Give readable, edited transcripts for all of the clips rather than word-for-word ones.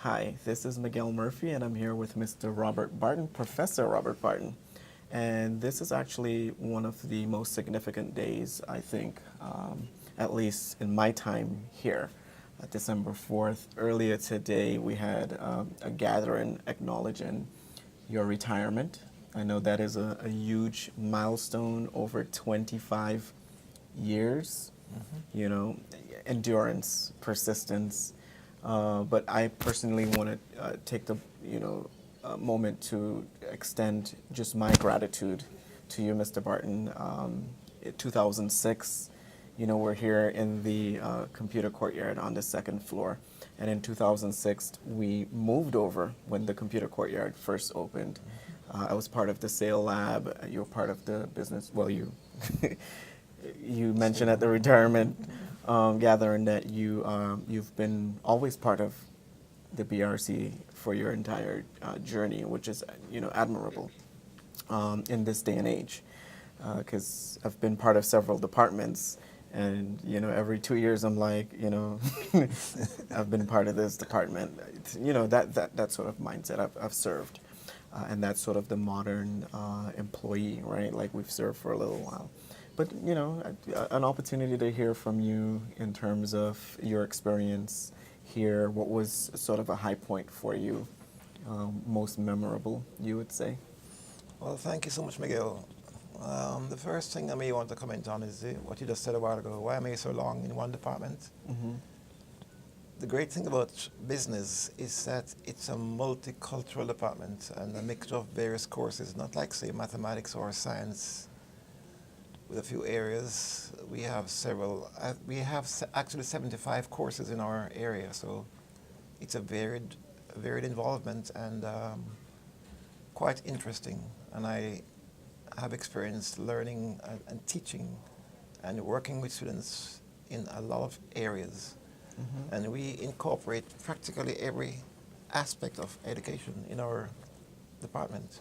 Hi, this is Miguel Murphy, and I'm here with Mr. Robert Barton, Professor Robert Barton. And this is actually one of the most significant days, I think, at least in my time here. December 4th, earlier today, we had a gathering acknowledging your retirement. I know that is a huge milestone over 25 years, you know, endurance, persistence. But I personally want to take the, moment to extend just my gratitude to you, Mr. Barton. In 2006, we're here in the computer courtyard on the second floor. And in 2006, we moved over when the computer courtyard first opened. I was part of the sale lab. You were part of the business. Well, you you mentioned at the retirement gathering that you've been always part of the BRC for your entire journey, which is admirable in this day and age. Because I've been part of several departments, and every 2 years I'm like, I've been part of this department. That sort of mindset I've served, and that's sort of the modern employee, right? Like we've served for a little while. But, an opportunity to hear from you in terms of your experience here. What was sort of a high point for you, most memorable, you would say? Well, thank you so much, Miguel. The first thing I may want to comment on is what you just said a while ago. Why am I so long in one department? Mm-hmm. The great thing about business is that it's a multicultural department and a mixture of various courses, not like, say, mathematics or science with a few areas. We have several, actually 75 courses in our area, so it's a varied involvement and quite interesting. And I have experienced learning and teaching and working with students in a lot of areas. Mm-hmm. And we incorporate practically every aspect of education in our department.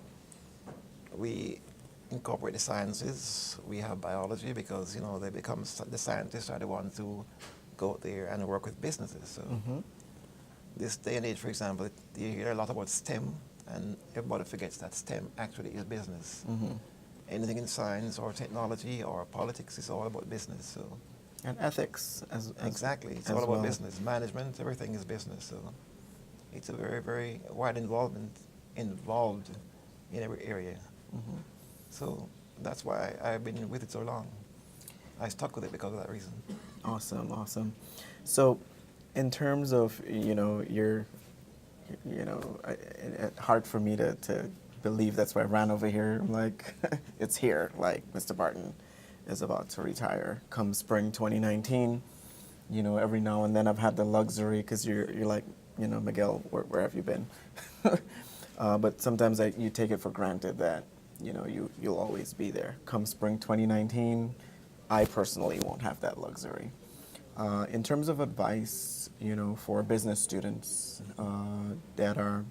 We incorporate the sciences. We have biology because, they become the scientists are the ones who go out there and work with businesses. So this day and age, for example, you hear a lot about STEM, and everybody forgets that STEM actually is business. Mm-hmm. Anything in science or technology or politics is all about business. So. And ethics as exactly, it's as all about well. business. Management, everything is business. So it's a very, very wide involved in every area. Mm-hmm. So that's why I've been with it so long. I stuck with it because of that reason. Awesome. So in terms of, hard for me to believe that's why I ran over here. I'm like, it's here. Like, Mr. Barton is about to retire come spring 2019. Every now and then I've had the luxury, because you're like, Miguel, where have you been? But sometimes you take it for granted that, you'll always be there. Come spring 2019, I personally won't have that luxury. In terms of advice, for business students that are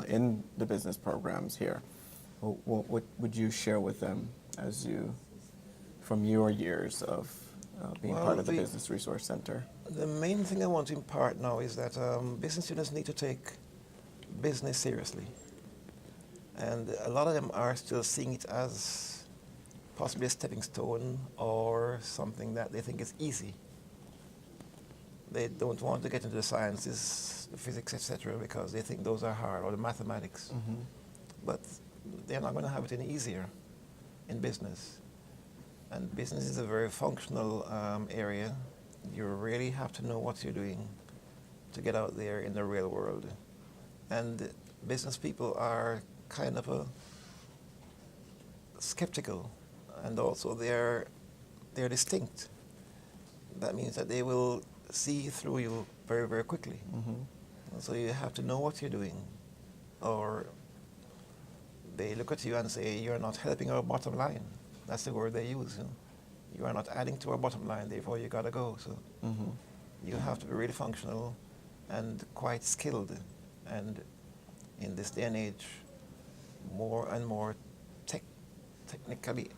in the business programs here, what would you share with them from your years of being part of the Business Resource Center? The main thing I want to impart now is that business students need to take business seriously. And a lot of them are still seeing it as possibly a stepping stone or something that they think is easy. They don't want to get into the sciences, the physics, etc., because they think those are hard, or the mathematics. Mm-hmm. But they're not going to have it any easier in business. And business is a very functional area. You really have to know what you're doing to get out there in the real world. And business people are kind of skeptical, and also they're distinct. That means that they will see through you very, very quickly. Mm-hmm. So you have to know what you're doing, or they look at you and say, you're not helping our bottom line. That's the word they use. You are not adding to our bottom line, therefore you got to go. So you have to be really functional and quite skilled. And in this day and age, more and more technically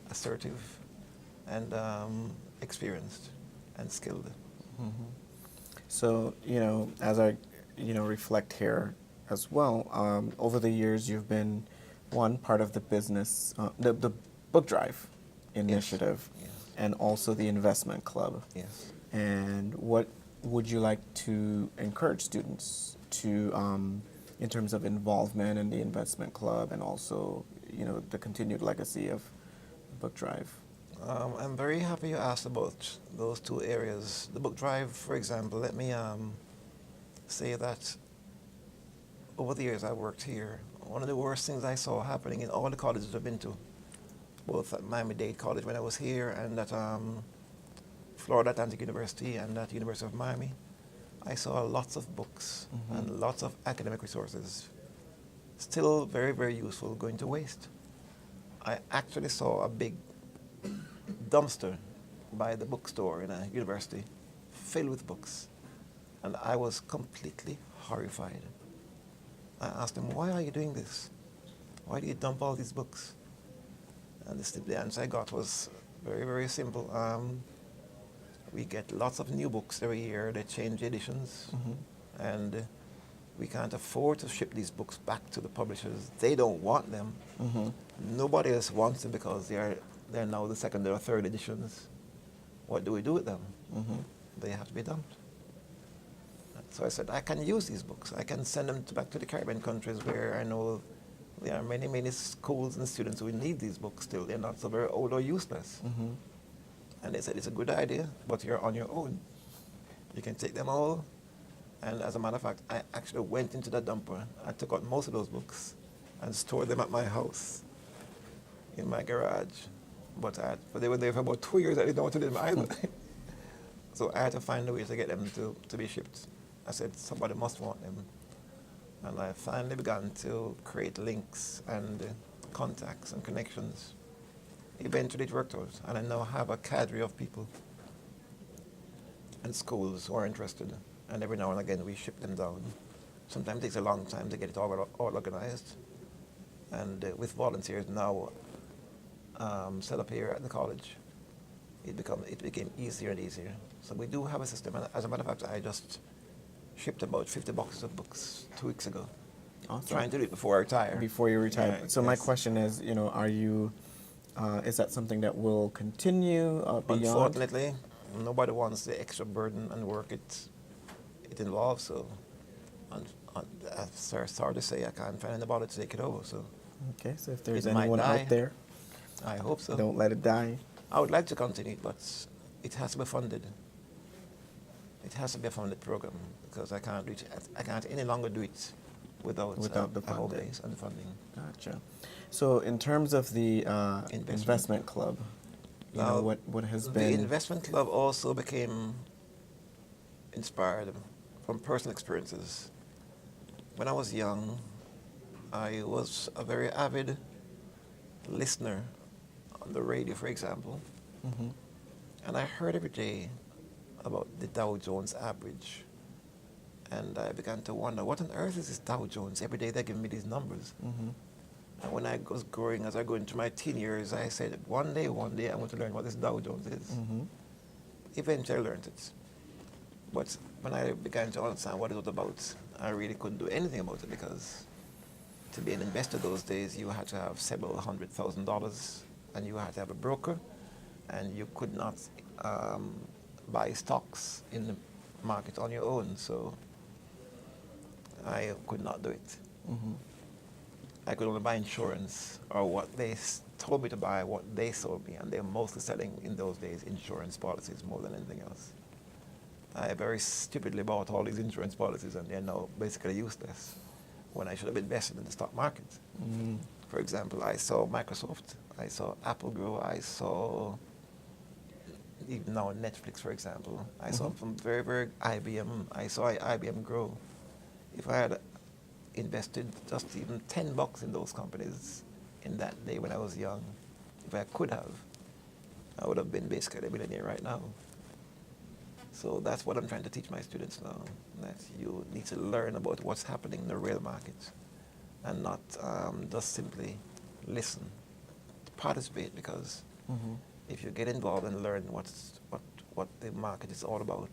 assertive and experienced and skilled. Mm-hmm. So, as I, reflect here as well, over the years you've been one part of the business, the book drive Yes. initiative, Yes. and also the investment club. Yes. And what would you like to encourage students to, in terms of involvement in the investment club and also, the continued legacy of the book drive? I'm very happy you asked about those two areas. The book drive, for example, let me say that over the years I worked here, one of the worst things I saw happening in all the colleges I've been to, both at Miami Dade College when I was here and at Florida Atlantic University and at University of Miami, I saw lots of books and lots of academic resources, still very, very useful, going to waste. I actually saw a big dumpster by the bookstore in a university filled with books, and I was completely horrified. I asked them, why are you doing this? Why do you dump all these books? And the answer I got was very, very simple. We get lots of new books every year. They change editions, and we can't afford to ship these books back to the publishers. They don't want them. Nobody else wants them because they're now the second or third editions. What do we do with them? They have to be dumped. So I said, I can use these books. I can send them back to the Caribbean countries where I know there are many, many schools and students who need these books still. They're not so very old or useless. And they said, it's a good idea, but you're on your own. You can take them all. And as a matter of fact, I actually went into the dumper. I took out most of those books and stored them at my house in my garage. But they were there for about 2 years. I didn't know what to do with them either. So I had to find a way to get them to be shipped. I said, somebody must want them. And I finally began to create links and contacts and connections. Eventually it worked out. And I now have a cadre of people and schools who are interested. And every now and again we ship them down. Sometimes it takes a long time to get it all organized. And with volunteers now set up here at the college, it became easier and easier. So we do have a system. And as a matter of fact, I just shipped about 50 boxes of books 2 weeks ago. Awesome. Trying to do it before I retire. Before you retire. Yeah, So my yes. question is, are you, is that something that will continue beyond? Unfortunately, nobody wants the extra burden and work it involves. So, I'm sorry to say, I can't find anybody to take it over. So, Okay, so if there's It might anyone die. out there, I hope so. don't let it die. I would like to continue, but it has to be funded. It has to be a funded program because I can't any longer do it without the a home funding. base and the funding. Gotcha. So in terms of the investment club, Now, what has The been... investment club also became inspired from personal experiences. When I was young, I was a very avid listener on the radio, for example, and I heard every day about the Dow Jones average. And I began to wonder, what on earth is this Dow Jones? Every day they're giving me these numbers. And when I was growing, as I go into my teen years, I said, one day I'm going to learn what this Dow Jones is. Eventually I learned it. But when I began to understand what it was about, I really couldn't do anything about it because to be an investor those days, you had to have several $100,000 and you had to have a broker and you could not buy stocks in the market on your own. So I could not do it. I could only buy insurance or what they told me to buy, what they sold me, and they're mostly selling in those days insurance policies more than anything else. I very stupidly bought all these insurance policies and they're now basically useless when I should have invested in the stock market. For example, I saw Microsoft, I saw Apple grow, I saw even now Netflix, for example. I saw from very, very IBM, I saw IBM grow. If I had invested just even $10 in those companies in that day when I was young, if I could have, I would have been basically a millionaire right now. So that's what I'm trying to teach my students now, that you need to learn about what's happening in the real market and not just simply listen, participate, because if you get involved and learn what the market is all about,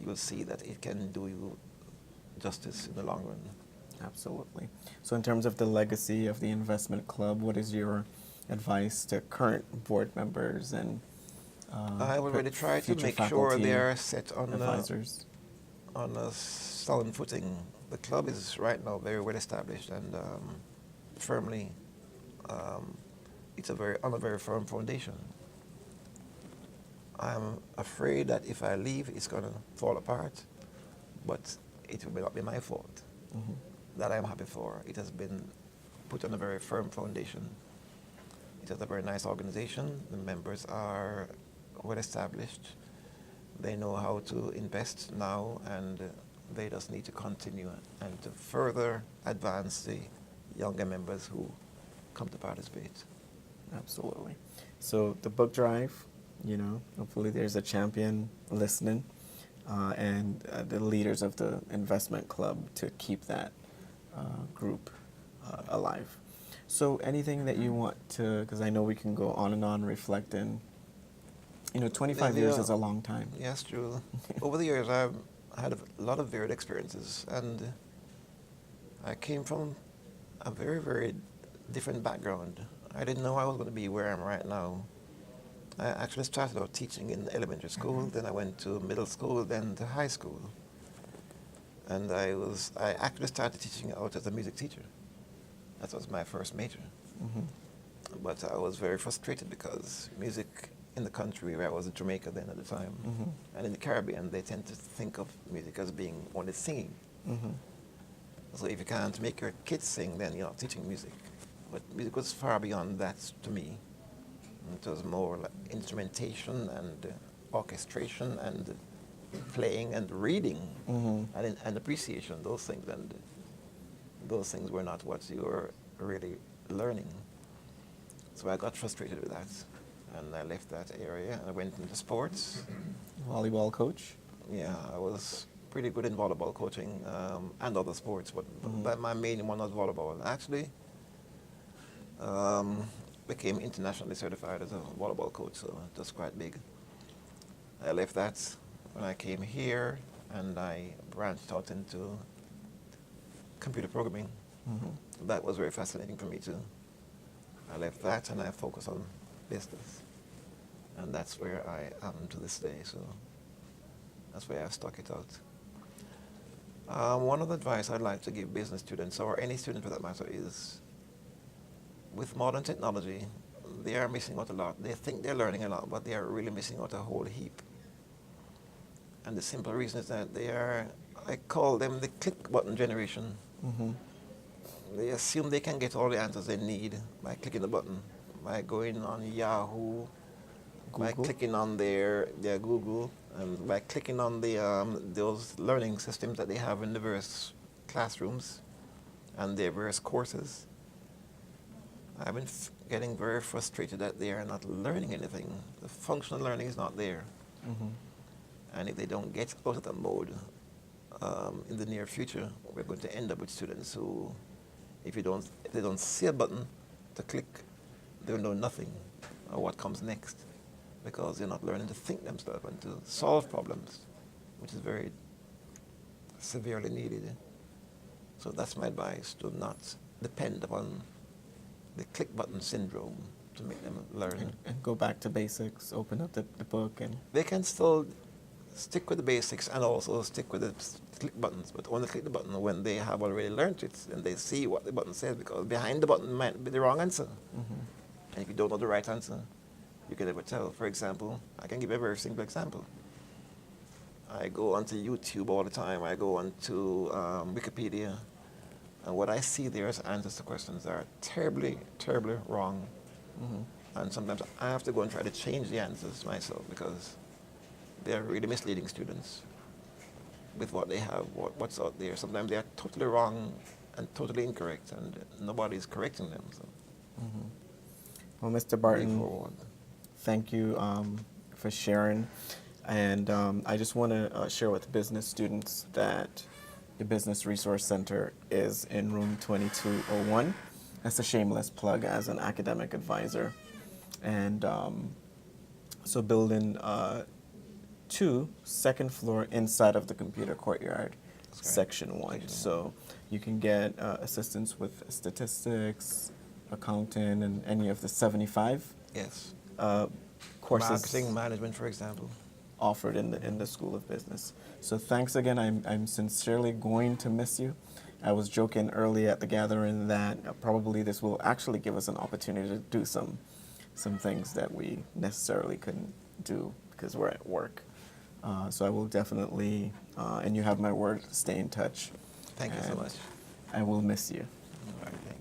you will see that it can do you justice in the long run. Absolutely. So in terms of the legacy of the investment club, what is your advice to current board members and I will really try to future make sure they faculty are set advisors? on a sound footing. The club is right now very well established and firmly, it's on a very firm foundation. I'm afraid that if I leave, it's going to fall apart, but it will not be my fault. Mhm. That I'm happy for. It has been put on a very firm foundation. It is a very nice organization. The members are well established. They know how to invest now, and they just need to continue and to further advance the younger members who come to participate. Absolutely. So the book drive, hopefully there's a champion listening, and the leaders of the investment club to keep that group alive. So anything that you want to, because I know we can go on and on reflecting. 25 years is a long time. Yes, true. Over the years, I've had a lot of varied experiences, and I came from a very, very different background. I didn't know I was going to be where I am right now. I actually started out teaching in elementary school, then I went to middle school, then to high school. And I actually started teaching out as a music teacher. That was my first major. Mm-hmm. But I was very frustrated because music in the country, where I was in Jamaica then at the time, Mm-hmm. and in the Caribbean, they tend to think of music as being only singing. Mm-hmm. So if you can't make your kids sing, then you're not teaching music. But music was far beyond that to me. It was more like instrumentation and orchestration and playing and reading Mm-hmm. and appreciation, those things. And those things were not what you were really learning. So I got frustrated with that. And I left that area and I went into sports. Volleyball coach. Yeah, I was pretty good in volleyball coaching and other sports, but my main one was volleyball. Actually, became internationally certified as a volleyball coach, so that's quite big. I left that when I came here, and I branched out into computer programming. Mm-hmm. That was very fascinating for me too. I left that and I focused on business, and that's where I am to this day. So that's where I've stuck it out. One of the advice I'd like to give business students, or any student for that matter, is with modern technology, they are missing out a lot. They think they're learning a lot, but they are really missing out a whole heap. And the simple reason is that they are, I call them the click button generation. Mm-hmm. They assume they can get all the answers they need by clicking the button, by going on Yahoo, by Google. clicking on their Google, and by clicking on the those learning systems that they have in the various classrooms and their various courses. I've been getting very frustrated that they are not learning anything. The functional learning is not there. Mm-hmm. And if they don't get out of that mode in the near future, we're going to end up with students who, if they don't see a button to click, they'll know nothing or what comes next, because they're not learning to think themselves and to solve problems, which is very severely needed. So that's my advice: do not depend upon the click button syndrome to make them learn. And go back to basics, open up the book and... They can still stick with the basics and also stick with the click buttons, but only click the button when they have already learned it and they see what the button says, because behind the button might be the wrong answer. Mm-hmm. And if you don't know the right answer, you can never tell. For example, I can give a very simple example. I go onto YouTube all the time. I go onto Wikipedia. And what I see there as answers to questions are terribly, terribly wrong. Mm-hmm. And sometimes I have to go and try to change the answers myself, because they're really misleading students with what they have, what's out there. Sometimes they are totally wrong and totally incorrect, and nobody's correcting them. So, Mm-hmm. Well, Mr. Barton, forward. thank you for sharing. And I just want to share with business students that the Business Resource Center is in room 2201. That's a shameless plug as an academic advisor. And so building 2, second floor inside of the computer courtyard, That's right. section 1. Section So you can get assistance with statistics, accounting, and any of the 75 Yes. courses Marketing, management, for example. offered in the School of Business. So thanks again. I'm sincerely going to miss you. I was joking early at the gathering that probably this will actually give us an opportunity to do some things that we necessarily couldn't do because we're at work. So I will definitely, and you have my word, stay in touch. Thank you so And much. I will miss you. All right, thank you.